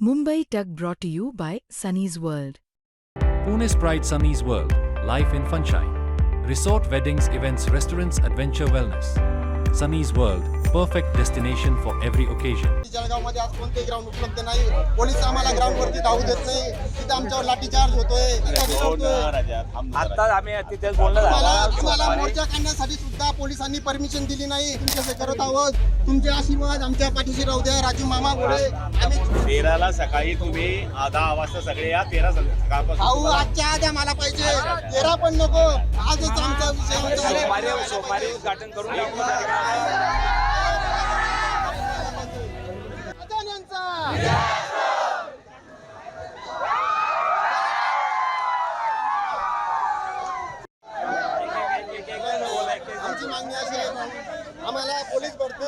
Mumbai Tug brought to you by Sunny's World. Pune's Pride Sunny's World, life in Funshine. Resort weddings, events, restaurants, adventure wellness. Sunny's World, perfect destination for every occasion. जळगावमध्ये आज कोणतेही ground उपलब्ध नाही. Police आम्हाला ground वरती धावू देत नाही. तिथे आमच्यावर लाठीचार्ज होतोय. आता आम्ही तिथेच बोललो आम्हाला मोर्चा काढण्यासाठी सुद्धा पोलिसांनी परमिशन दिली नाही. तुमच्याशी करत आहोत. तुमचे आशीर्वाद आमच्या पाठीशी राहू द्या. राजू मामा घोडे. आम्ही 13ला सकाळी तुम्ही 10 वाजता सगळे या. 13 सकाळपासून भाऊ आजच्या आज आम्हाला पाहिजे. 13 पण नको. आजच आमचा विषय सोमवारी उद्घाटन करून आमची मागणी अशी आहे, आम्हाला पोलीस भरती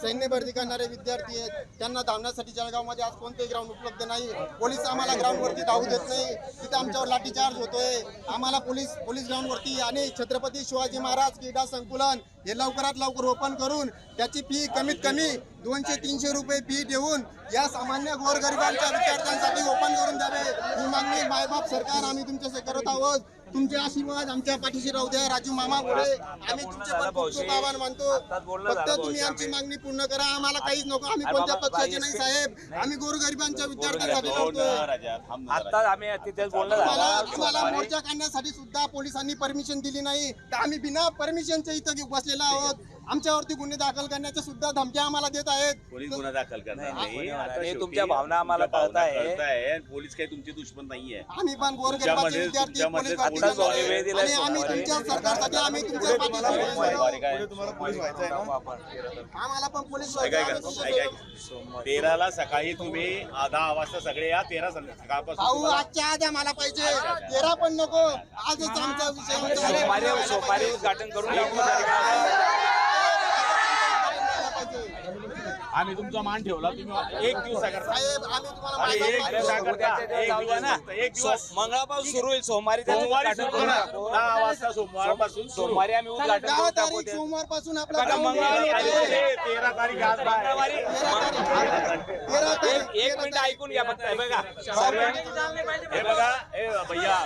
सैन्य भरती करणारे विद्यार्थी आहेत, त्यांना धावण्यासाठी जळगावमध्ये आज कोणतेही ग्राउंड उपलब्ध नाही. पोलीस आम्हाला ग्राउंड वरती धावू देत नाही. तिथे आमच्यावर लाठीचार्ज होतोय. आम्हाला पोलीस ग्राउंड वरती आणि छत्रपती शिवाजी महाराज क्रीडा संकुलन हे लवकरात लवकर ओपन करून त्याची फी कमीत कमी 200-300 रुपये फी देऊन या सामान्य गोरगरिबांच्या विद्यार्थ्यांसाठी ओपन करून द्यावे ही मागणी मायबाप सरकार आम्ही तुमच्याशी करत आहोत. तुमचे आशीर्वाद आमच्या पाठीशी राहू द्या. राजू मामा घोडे. आम्ही तुमचे पण खूप आभार मानतो. फक्त तुम्ही आमची मागणी पूर्ण करा. आम्हाला काहीच नको. आम्ही कोणत्या पक्षाचे नाही साहेब. आम्ही गोरगरिबांच्या विद्यार्थ्यांसाठी लढतोय. आता आम्ही तिथेच बोललो आम्हाला मोर्चा काढण्यासाठी सुद्धा पोलिसांनी परमिशन दिली नाही. तर आम्ही बिना परमिशनचे इथं बसलेलो आहोत. आमच्यावरती गुन्हे दाखल करण्याच्या सुद्धा धमक्या आम्हाला देत आहेत. पोलीस गुन्हा दाखल करणार नाही. आणि तुमच्या भावना आम्हाला कळत आहे. पोलीस काही तुमचे दुश्मन नाहीये. आम्ही पण गोरगरिबाचे विद्यार्थी पोलीस भरती करणार आणि आम्ही तुमच्या सरकारसाठी आम्ही तुमच्या पाठीशी आम्हाला पण पोलीस 13ला सकाळी तुम्ही 10 वाजता सगळे या. 13 सकाळपासून भाऊ आजच्या आज आम्हाला पाहिजे. 13 पण नको. आजच आमचा विषय सोमवारी उद्घाटन करून आम्ही तुमचा मान ठेवला. तुम्ही एक दिवसाकरता साहेब आम्ही तुम्हाला एक दिवस मंगळापासून सुरू होईल. सोमवारी 10 वाजता सोमवारपासून सोमवारी आम्ही उद्घाटन 10 तारीख सोमवारपासून आपला 13 तारीख आज एक मिनिट ऐकून घ्या फक्त. बघा हे बघा भैया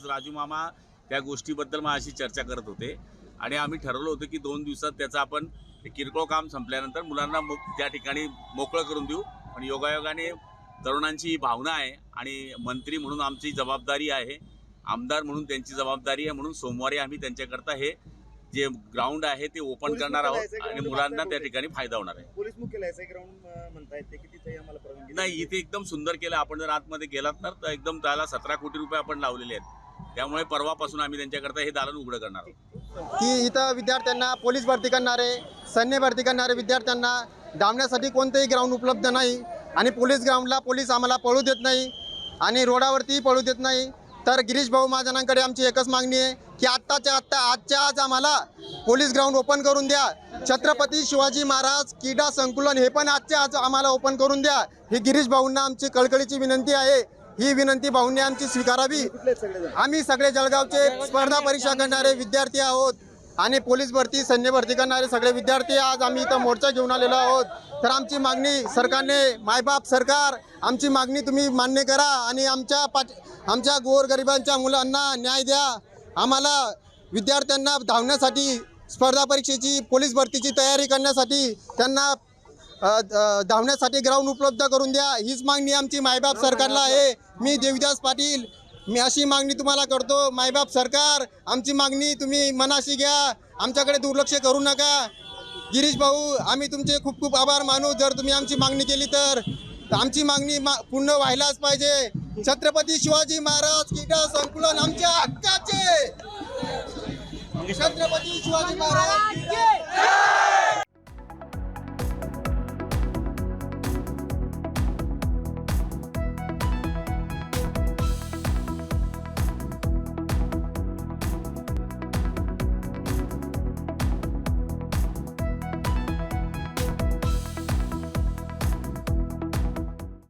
राजू मामा त्या गोष्टीबद्दल माझ्याशी चर्चा करत होते आणि आम्ही ठरवलं होतं की 2 दिवसात त्याचं आपण किरकोळ काम संपल्यानंतर मुलांना त्या ठिकाणी मोकळं करून देऊ. पण योगायोगाने तरुणांची ही भावना आहे आणि मंत्री म्हणून आमची जबाबदारी आहे, आमदार म्हणून त्यांची जबाबदारी आहे. म्हणून सोमवारी आम्ही त्यांच्याकरता हे जे ग्राउंड आहे ते ओपन करणार आहोत आणि मुलांना त्या ठिकाणी फायदा होणार आहे. पोलीस मुख्यालय ग्राउंड म्हणतायत ते की तिथे आम्हाला परवानगी नाही, इथे एकदम सुंदर केलं. आपण जर आतमध्ये गेलात तर एकदम त्याला 17 कोटी रुपये आपण लावलेले आहेत. त्यामुळे परवापासून आम्ही त्यांच्याकरता हे दालन उघडं करणार आहोत. की इथं विद्यार्थ्यांना पोलीस भरती करणारे सैन्य भरती करणारे विद्यार्थ्यांना धावण्यासाठी कोणतेही ग्राउंड उपलब्ध नाही आणि पोलीस ग्राउंडला पोलीस आम्हाला पळू देत नाही आणि रोडावरतीही पळू देत नाही. तर गिरीश भाऊ महाजनांकडे आमची एकच मागणी आहे की आजच्या आज आम्हाला पोलीस ग्राउंड ओपन करून द्या. छत्रपती शिवाजी महाराज क्रीडा संकुलन हे पण आजच्या आज आम्हाला ओपन करून द्या. ही गिरीश भाऊंना आमची कळकळीची विनंती आहे. ही विनंती भाऊंनी आमची स्वीकारावी. आम्ही सगळे जळगावचे स्पर्धा परीक्षा करणारे विद्यार्थी आहोत आणि पोलीस भरती सैन्य भरती करणारे सगळे विद्यार्थी आज आम्ही इथं मोर्चा घेऊन आलेलो आहोत. तर आमची मागणी सरकारने मायबाप सरकार आमची मागणी तुम्ही मान्य करा आणि आमच्या गोरगरिबांच्या मुलांना न्याय द्या. आम्हाला विद्यार्थ्यांना धावण्यासाठी स्पर्धा परीक्षेची पोलीस भरतीची तयारी करण्यासाठी त्यांना धावण्यासाठी ग्राउंड उपलब्ध करून द्या. हीच मागणी आमची मायबाप सरकारला आहे. मी देविदास पाटील मी अशी मागणी तुम्हाला करतो. मायबाप सरकार आमची मागणी तुम्ही मनाशी घ्या. आमच्याकडे दुर्लक्ष करू नका. गिरीश भाऊ आम्ही तुमचे खूप खूप आभार मानू. जर तुम्ही आमची मागणी केली तर आमची मागणी पूर्ण व्हायलाच पाहिजे. छत्रपती शिवाजी महाराज क्रीडा संकुलन आमच्या हक्काचे. छत्रपती शिवाजी महाराज